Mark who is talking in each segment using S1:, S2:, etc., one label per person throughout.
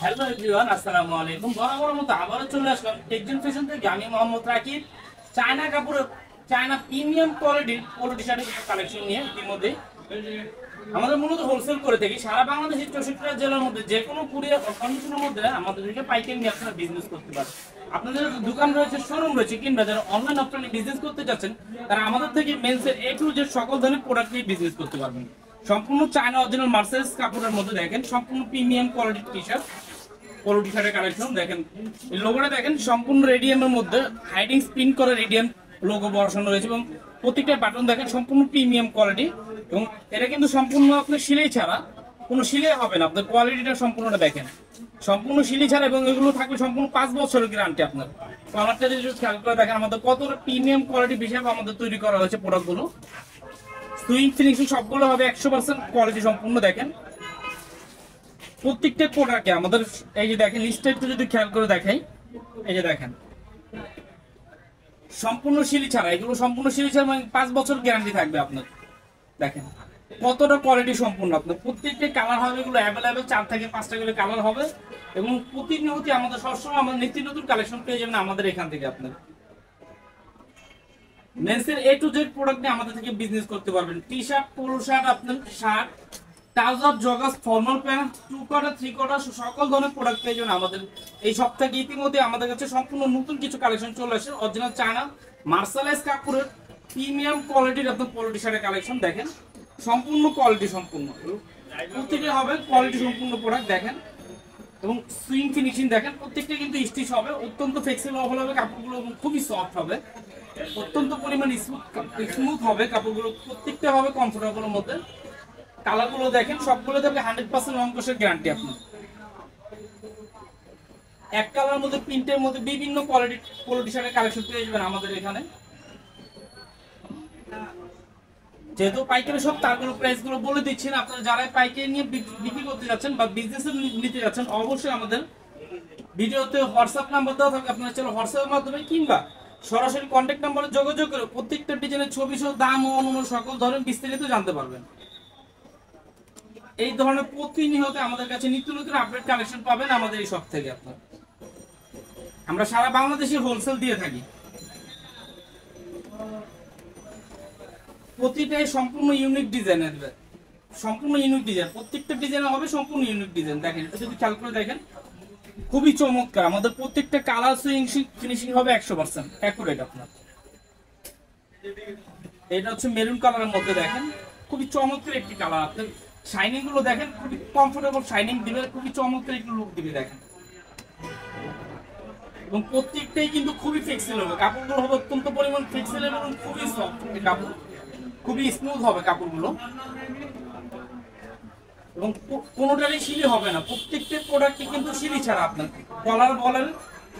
S1: Hello everyone, আসসালামু আলাইকুম। বরাবর মতো আবারও চলে আসলাম টেকজন ফ্যাশন থেকে। আমি মোহাম্মদ রাকিব। চায়না কাপড়ের চায়না প্রিমিয়াম কোয়ালিটির পোলো টি শার্টের কালেকশন নিয়ে ইতিমধ্যে আমাদের মূলত হোলসেল করে থাকি সারা বাংলাদেশের 64টা জেলার মধ্যে যে কোনো কুরিয়ার কন্ডিশনের মধ্যে আমাদের থেকে পাইকারি নিয়ে আপনারা বিজনেস করতে পারেন। আপনাদের দোকান রয়েছে, শোরুম রয়েছে, কিংবা যারা অনলাইন অফলাইনে বিজনেস করতে চাচ্ছেন তারা আমাদের থেকে মেন্সের এ টু জেড সকল ধরনের প্রোডাক্ট নিয়ে বিজনেস করতে পারবেন। সম্পূর্ণ চায়না অরিজিনাল মার্সেলাইজ কাপড়ের মধ্যে দেখেন সম্পূর্ণ প্রিমিয়াম কোয়ালিটির টি শার্ট, পোলো টি শার্টের কালেকশন দেখেন। এই লোগোটা দেখেন সম্পূর্ণ রেডিয়ামের মধ্যে হাইডিং প্রিন্ট করে রেডিয়াম লোগো বসানো রয়েছে এবং প্রত্যেকটা বাটন দেখেন সম্পূর্ণ প্রিমিয়াম কোয়ালিটি এবং এটা কিন্তু সম্পূর্ণ আপনার সিলাই ছাড়া, কোনো সিলাই হবে না। আপনার কোয়ালিটিটা সম্পূর্ণটা দেখেন সম্পূর্ণ সিলাই ছাড়া এবং এগুলো থাকবে সম্পূর্ণ 5 বছরের গ্যারান্টি। আপনার কালারটা যদি খেয়াল করে দেখেন আমাদের কতটা প্রিমিয়াম কোয়ালিটি হিসেবে আমাদের তৈরি করা হয়েছে প্রোডাক্টগুলো। সুইং ফিনিশিং সবগুলো হবে 100% কোয়ালিটি সম্পূর্ণ। দেখেন প্রত্যেকটা প্রোডাক্টে আমাদের এই যে দেখেন লিস্টটা একটু যদি খেয়াল করে দেখাই, এই যে দেখেন সম্পূর্ণ সিলি ছাড়া, এগুলো সম্পূর্ণ সিলি ছাড়া, মানে 5 বছর গ্যারান্টি থাকবে আপনার। দেখেন কতটা কোয়ালিটি সম্পূর্ণ। আপনার প্রত্যেকটা কালার হবে, এগুলো অ্যাভেলেবেল 4 থেকে 5টা করে কালার হবে এবং প্রতিনিয়ত আমাদের সবসময় আমাদের নিত্য নতুন কালেকশন পেয়ে যাবেন আমাদের এখান থেকে। আপনার মেন্সের এ টু জেড প্রোডাক্ট নিয়ে আমাদের থেকে বিজনেস করতে পারবেন। টি শার্ট, পোলো শার্ট, আপনার shirt, trouser, joggers, formal pant, 2 quarter, 3 quarter সকল ধরনের প্রোডাক্ট পেয়ে যাবেন আমাদের এই সপ্তাহে। ইতিমধ্যে আমাদের কাছে সম্পূর্ণ নতুন কিছু কালেকশন চলে আসে অরিজিনাল চায়না মার্শালাইজ কাপড়ের প্রিমিয়াম কোয়ালিটির আপনার পোলো টি শার্টের কালেকশন দেখেন সম্পূর্ণ কোয়ালিটি সম্পূর্ণ প্রত্যেকটা হবে কোয়ালিটি সম্পূর্ণ প্রোডাক্ট দেখেন এবং সুইং ফিনিশিং দেখেন প্রত্যেকটা কিন্তু স্টিচ হবে, অত্যন্ত ফ্লেক্সিবল হবে কাপড়গুলো এবং খুবই সফট হবে, অত্যন্ত পরিমাণ স্মুথ হবে কাপড়গুলো, প্রত্যেকটা হবে কমফোর্টেবলের মধ্যে। কালারগুলো দেখেন সবগুলো থাকবে 100% রংকশের গ্যারান্টি। আপনি এক কালার মধ্যে প্রিন্টের মধ্যে বিভিন্ন কোয়ালিটির পোলো টি শার্টের কালেকশন পেয়ে যাবেন আমাদের এখানে। যেহেতু পাইকারি সব তারগুলো প্রাইসগুলো বলে দিচ্ছেন, আপনারা যারা পাইকারি নিয়ে বিক্রি করতে যাচ্ছেন বা বিজনেস নিতে যাচ্ছেন অবশ্যই আমাদের ভিডিওতে হোয়াটসঅ্যাপ নাম্বার দেওয়া থাকবে, আপনারা চলো হোয়াটসঅ্যাপের মাধ্যমে কিংবা সরাসরি কন্ট্যাক্ট নাম্বারে যোগাযোগ করে প্রত্যেকটা ডিজাইনের ছবি সহ দাম ও অন্যান্য সকল ধরনের বিস্তারিত জানতে পারবেন। এই ধরনের প্রতিনিয়ত আমাদের কাছে নিত্য নতুন আপডেট কালেকশন পাবেন আমাদের এই শপ থেকে। আপনার আমরা সারা বাংলাদেশে হোলসেল দিয়ে থাকি। প্রতিটাই সম্পূর্ণ ইউনিক ডিজাইনের, সম্পূর্ণ ইউনিক ডিজাইন, প্রত্যেকটা ডিজাইন হবে সম্পূর্ণ ইউনিক ডিজাইন। দেখেন এটা যদি খেয়াল করে দেখেন খুবই চমৎকার। আমাদের প্রত্যেকটা কালার সুইং ফিনিশিং হবে 100% অ্যাকুরেট। আপনার এটা হচ্ছে মেরুন কালারের মধ্যে দেখেন খুবই চমৎকার একটি কালার। আপনার শাইনিং গুলো দেখেন খুবই কমফোর্টেবল শাইনিং দিবে, খুবই চমৎকার একটু লুক দিবে দেখেন এবং প্রত্যেকটাই কিন্তু খুবই ফ্লেক্সিবল হবে, কাপড়গুলো হবে অত্যন্ত পরিমাণ ফ্লেক্সিবল এবং খুবই সফট কাপড়, খুবই স্মুথ হবে কাপড়গুলো এবং কোনোটারই সিলি হবে না। প্রত্যেকটা প্রোডাক্টই কিন্তু সিলি ছাড়া। আপনার কলার বলেন,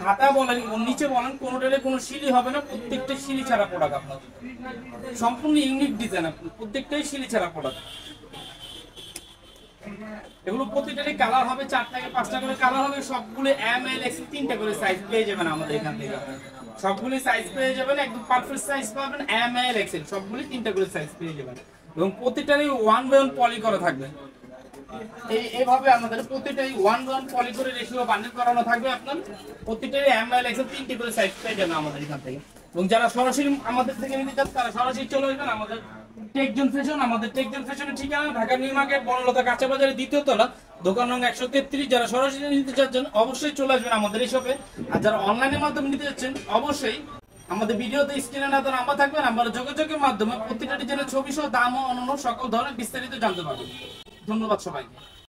S1: হাতা বলেন, নিচে বলেন, কোনোটারে কোনো সিলি হবে না, প্রত্যেকটা সিলি ছাড়া প্রোডাক্ট। আপনার সম্পূর্ণ ইউনিক ডিজাইন, আপনার প্রত্যেকটাই সিলি ছাড়া প্রোডাক্ট। এগুলো প্রতিটারই কালার হবে 4 থেকে 5টা করে কালার হবে, সবগুলো এম এল এক্সেল 3টা করে সাইজ পেয়ে যাবেন আমাদের এখান থেকে। সবগুলো সাইজ পেয়ে যাবেন, একদম পারফেক্ট সাইজ পাবেন, এম এল এক্সেল সবগুলো 3টা করে সাইজ পেয়ে যাবেন এবং প্রতিটারই 1 বাই 1 পলি করা থাকবে। এইভাবে আমাদের প্রতিটাই 1 বাই 1 পলি করে রেশিও বান্ডেল করানো থাকবে। আপনার প্রতিটারই এম এল এক্সেল 3টি করে সাইজ পেয়ে যাবেন আমাদের এখান থেকে এবং যারা সরাসরি আমাদের থেকে নিতে চান তারা সরাসরি চলে আসবেন আমাদের টেকজন ফ্যাশন। আমাদের টেকজন ফ্যাশনের ঠিকানা ঢাকা নিউ মার্কেট, বনলতা কাঁচা বাজারে 2য় তলা, দোকান নং 133। যারা সরাসরি নিতে চাচ্ছেন অবশ্যই চলে আসবেন আমাদের এই শপে, আর যারা অনলাইনের মাধ্যমে নিতে যাচ্ছেন অবশ্যই আমাদের ভিডিওতে স্ক্রিনে নাম্বার থাকবে, নাম্বারে যোগাযোগের মাধ্যমে প্রত্যেকটা ডিজাইনের ছবি সহ দাম ও অন্যান্য সকল ধরনের বিস্তারিত জানতে পারবেন। ধন্যবাদ সবাইকে।